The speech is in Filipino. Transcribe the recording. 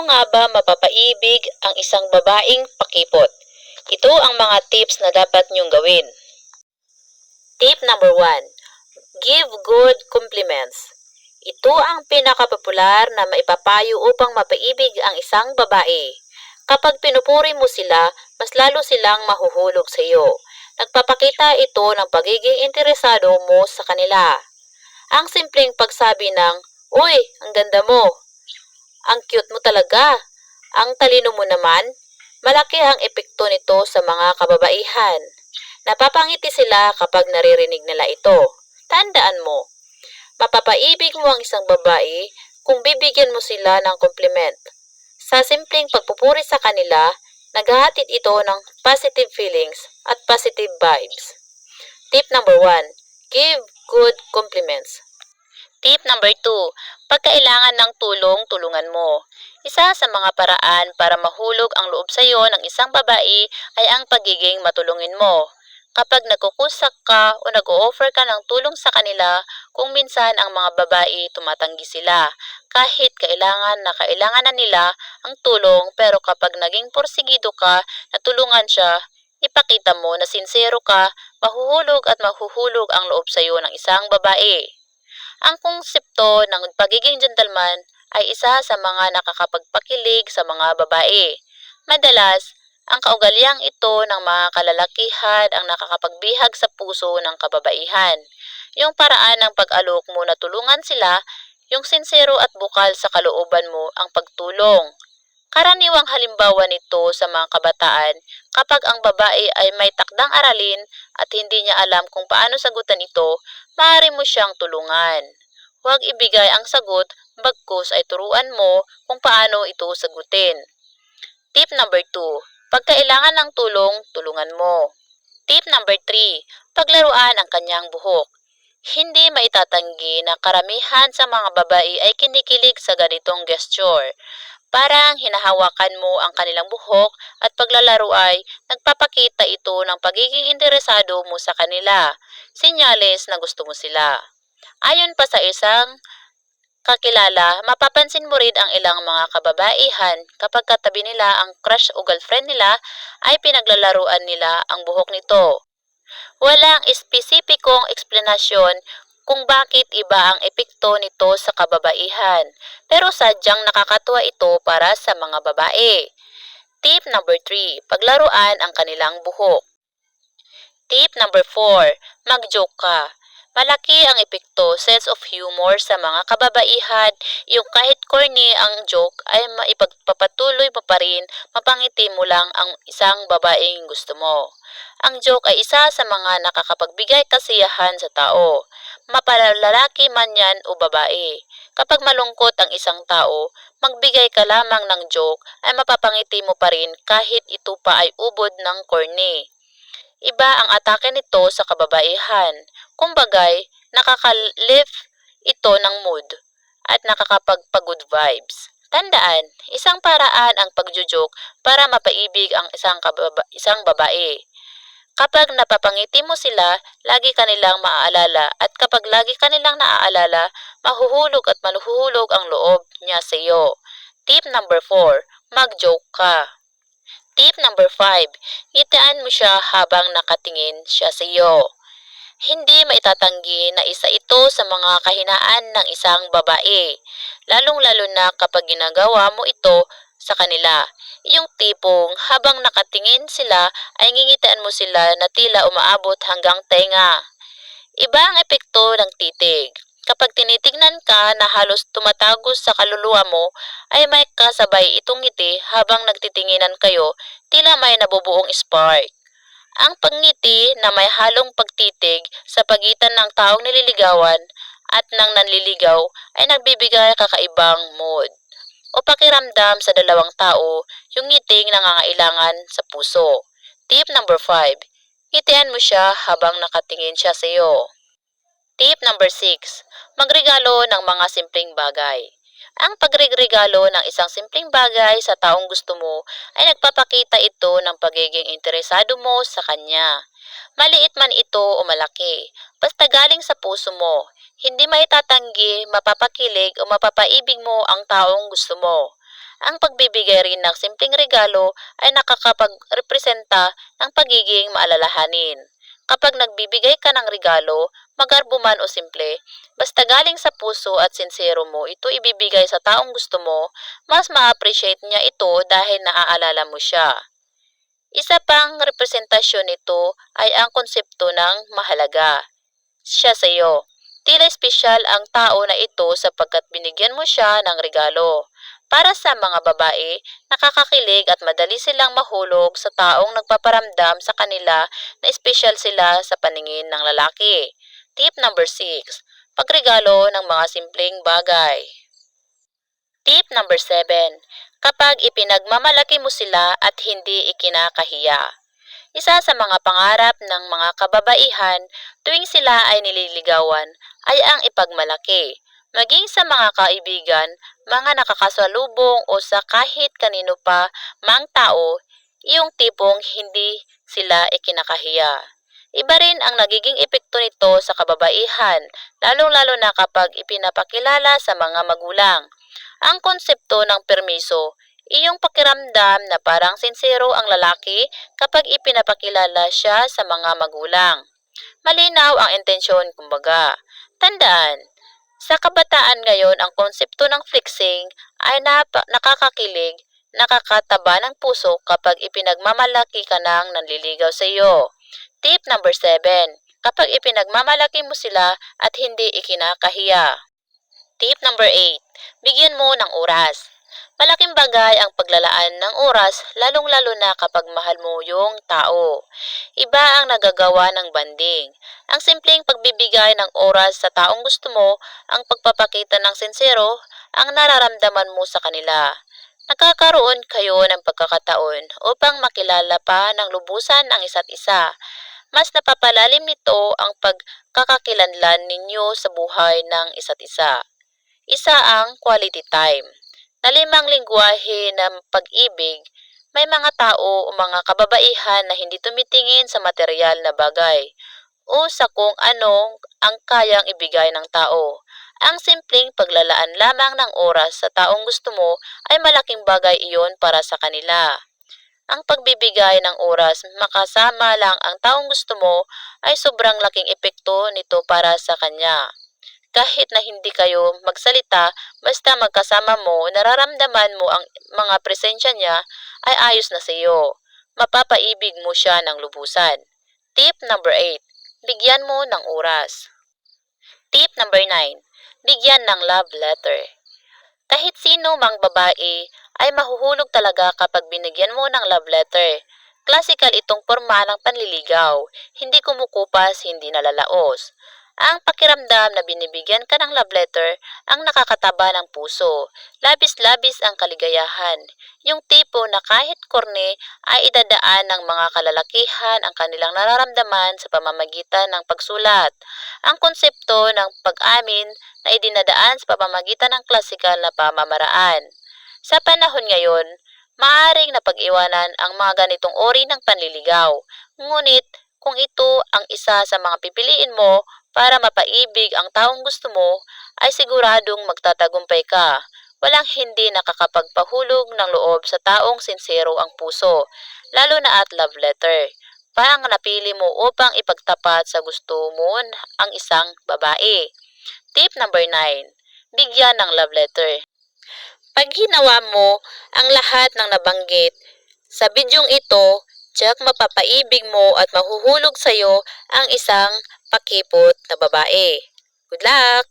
nga ba mapapaibig ang isang babaeng pakipot? Ito ang mga tips na dapat niyong gawin. Tip number 1. Give good compliments. Ito ang pinakapopular na maipapayo upang mapaibig ang isang babae. Kapag pinupuri mo sila, mas lalo silang mahuhulog sa iyo. Nagpapakita ito ng pagiging interesado mo sa kanila. Ang simpleng pagsabi ng, "Uy, ang ganda mo. Ang cute mo talaga. Ang talino mo naman." Malaki ang epekto nito sa mga kababaihan. Napapangiti sila kapag naririnig nila ito. Tandaan mo, mapapaibig mo ang isang babae kung bibigyan mo sila ng compliment. Sa simpleng pagpupuri sa kanila, naghahatid ito ng positive feelings at positive vibes. Tip number 1. Give good compliments. Tip number 2. Pagkailangan ng tulong, tulungan mo. Isa sa mga paraan para mahulog ang loob sa iyo ng isang babae ay ang pagiging matulungin mo. Kapag nagkukusak ka o nag-o-offer ka ng tulong sa kanila, kung minsan ang mga babae tumatanggi sila. Kahit kailangan na nila ang tulong, pero kapag naging porsigido ka na tulungan siya, ipakita mo na sincero ka, mahuhulog at mahuhulog ang loob sa iyo ng isang babae. Ang konsepto ng pagiging gentleman ay isa sa mga nakakapagpakilig sa mga babae. Madalas, ang kaugaliang ito ng mga kalalakihan ang nakakapagbihag sa puso ng kababaihan. Yung paraan ng pag-alok mo na tulungan sila, yung sincero at bukal sa kalooban mo ang pagtulong. Karaniwang halimbawa nito sa mga kabataan kapag ang babae ay may takdang aralin at hindi niya alam kung paano sagutan ito, maaari mo siyang tulungan. Huwag ibigay ang sagot, bagkus ay turuan mo kung paano ito sagutin. Tip number 2. Pagkailangan ng tulong, tulungan mo. Tip number 3. Paglaruan ang kanyang buhok. Hindi maitatanggi na karamihan sa mga babae ay kinikilig sa ganitong gesture. Parang hinahawakan mo ang kanilang buhok at paglalaro ay nagpapakita ito ng pagiging interesado mo sa kanila. Senyales na gusto mo sila. Ayon pa sa isang kakilala, mapapansin mo rin ang ilang mga kababaihan kapag katabi nila ang crush o girlfriend nila ay pinaglalaruan nila ang buhok nito. Walang espesipikong eksplanasyon kung bakit iba ang epekto nito sa kababaihan, pero sadyang nakakatuwa ito para sa mga babae. Tip number 3. Paglaruan ang kanilang buhok. Tip number 4. Mag-joke ka. Malaki ang epekto, sense of humor sa mga kababaihan, yung kahit corny ang joke ay maipagpapatuloy mo pa rin, mapangiti mo lang ang isang babaeng gusto mo. Ang joke ay isa sa mga nakakapagbigay kasiyahan sa tao, mapalalaki man yan o babae. Kapag malungkot ang isang tao, magbigay ka lamang ng joke ay mapapangiti mo pa rin kahit ito pa ay ubod ng corny. Iba ang atake nito sa kababaihan. Kumbagay, nakaka-lift ito ng mood at nakakapagpa-good vibes. Tandaan, isang paraan ang pagjujoke para mapaibig ang isang babae. Kapag napapangiti mo sila, lagi kanilang maaalala at kapag lagi kanilang naaalala, mahuhulog at manuhulog ang loob niya sa iyo. Tip number 4. Mag-joke ka. Tip number 5. Ngitian mo siya habang nakatingin siya sa iyo. Hindi maitatanggi na isa ito sa mga kahinaan ng isang babae, lalong-lalo na kapag ginagawa mo ito sa kanila. Yung tipong habang nakatingin sila ay ngingitian mo sila na tila umaabot hanggang tenga. Iba ang epekto ng titig. Kapag tinitignan ka na halos tumatagos sa kaluluwa mo, ay may kasabay itong ngiti habang nagtitinginan kayo, tila may nabubuong spark. Ang pagngiti na may halong pagtitig sa pagitan ng taong nililigawan at ng nanliligaw ay nagbibigay kakaibang mood o pakiramdam sa dalawang tao, yung ngiting nangangailangan sa puso. Tip number 5. Ngitian mo siya habang nakatingin siya sa iyo. Tip number 6. Magregalo ng mga simpleng bagay. Ang pagregalo ng isang simpleng bagay sa taong gusto mo ay nagpapakita ito ng pagiging interesado mo sa kanya. Maliit man ito o malaki, basta galing sa puso mo, hindi maitatanggi, mapapakilig o mapapaibig mo ang taong gusto mo. Ang pagbibigay rin ng simpleng regalo ay nakakapag-representa ng pagiging maalalahanin. Kapag nagbibigay ka ng regalo, magarbo man o simple, basta galing sa puso at sincero mo ito ibibigay sa taong gusto mo, mas ma-appreciate niya ito dahil naaalala mo siya. Isa pang representasyon nito ay ang konsepto ng mahalaga. Siya sa iyo. Tila espesyal ang tao na ito sapagkat binigyan mo siya ng regalo. Para sa mga babae, nakakakilig at madali silang mahulog sa taong nagpaparamdam sa kanila na espesyal sila sa paningin ng lalaki. Tip number 6. Pagregalo ng mga simpleng bagay. Tip number 7. Kapag ipinagmamalaki mo sila at hindi ikinakahiya. Isa sa mga pangarap ng mga kababaihan tuwing sila ay nililigawan ay ang ipagmalaki. Maging sa mga kaibigan, mga nakakasalubong o sa kahit kanino pa mang tao, iyong tipong hindi sila ikinakahiya. Iba rin ang nagiging epekto nito sa kababaihan, lalong-lalo na kapag ipinapakilala sa mga magulang. Ang konsepto ng permiso, iyong pakiramdam na parang sincero ang lalaki kapag ipinapakilala siya sa mga magulang. Malinaw ang intensyon kumbaga. Tandaan, sa kabataan ngayon ang konsepto ng flexing ay nakakakilig, nakakataba ng puso kapag ipinagmamalaki ka ng nanliligaw sa iyo. Tip number 7. Kapag ipinagmamalaki mo sila at hindi ikinakahiya. Tip number 8. Bigyan mo ng oras. Malaking bagay ang paglalaan ng oras lalong-lalo na kapag mahal mo yung tao. Iba ang nagagawa ng banding. Ang simpleng pagbibigay ng oras sa taong gusto mo, ang pagpapakita ng sincero, ang nararamdaman mo sa kanila. Nagkakaroon kayo ng pagkakataon upang makilala pa ng lubusan ang isa't isa. Mas napapalalim nito ang pagkakakilanlan ninyo sa buhay ng isa't isa. Isa ang quality time. Na 5 lingwahe ng pag-ibig, may mga tao o mga kababaihan na hindi tumitingin sa material na bagay o sa kung ano ang kayang ibigay ng tao. Ang simpleng paglalaan lamang ng oras sa taong gusto mo ay malaking bagay iyon para sa kanila. Ang pagbibigay ng oras makasama lang ang taong gusto mo ay sobrang laking epekto nito para sa kanya. Kahit na hindi kayo magsalita, basta magkasama mo, nararamdaman mo ang mga presensya niya ay ayos na sa iyo. Mapapaibig mo siya ng lubusan. Tip number 8. Bigyan mo ng oras. Tip number 9. Bigyan ng love letter. Kahit sino mang babae ay mahuhulog talaga kapag binigyan mo ng love letter. Classical itong porma ng panliligaw, hindi kumukupas, hindi nalalaos. Ang pakiramdam na binibigyan ka ng love letter ang nakakataba ng puso. Labis-labis ang kaligayahan. Yung tipo na kahit korne ay idadaan ng mga kalalakihan ang kanilang nararamdaman sa pamamagitan ng pagsulat. Ang konsepto ng pag-amin na idinadaan sa pamamagitan ng klasikal na pamamaraan. Sa panahon ngayon, maaaring napag-iwanan ang mga ganitong uri ng panliligaw. Ngunit kung ito ang isa sa mga pipiliin mo para mapaibig ang taong gusto mo, ay siguradong magtatagumpay ka. Walang hindi nakakapagpahulog ng loob sa taong sincero ang puso, lalo na at love letter. Pang napili mo upang ipagtapat sa gusto mo ang isang babae. Tip number 9. Bigyan ng love letter. Pag ginawa mo ang lahat ng nabanggit sa bidyong ito, tiyak mapapaibig mo at mahuhulog sa iyo ang isang pakipot na babae. Good luck!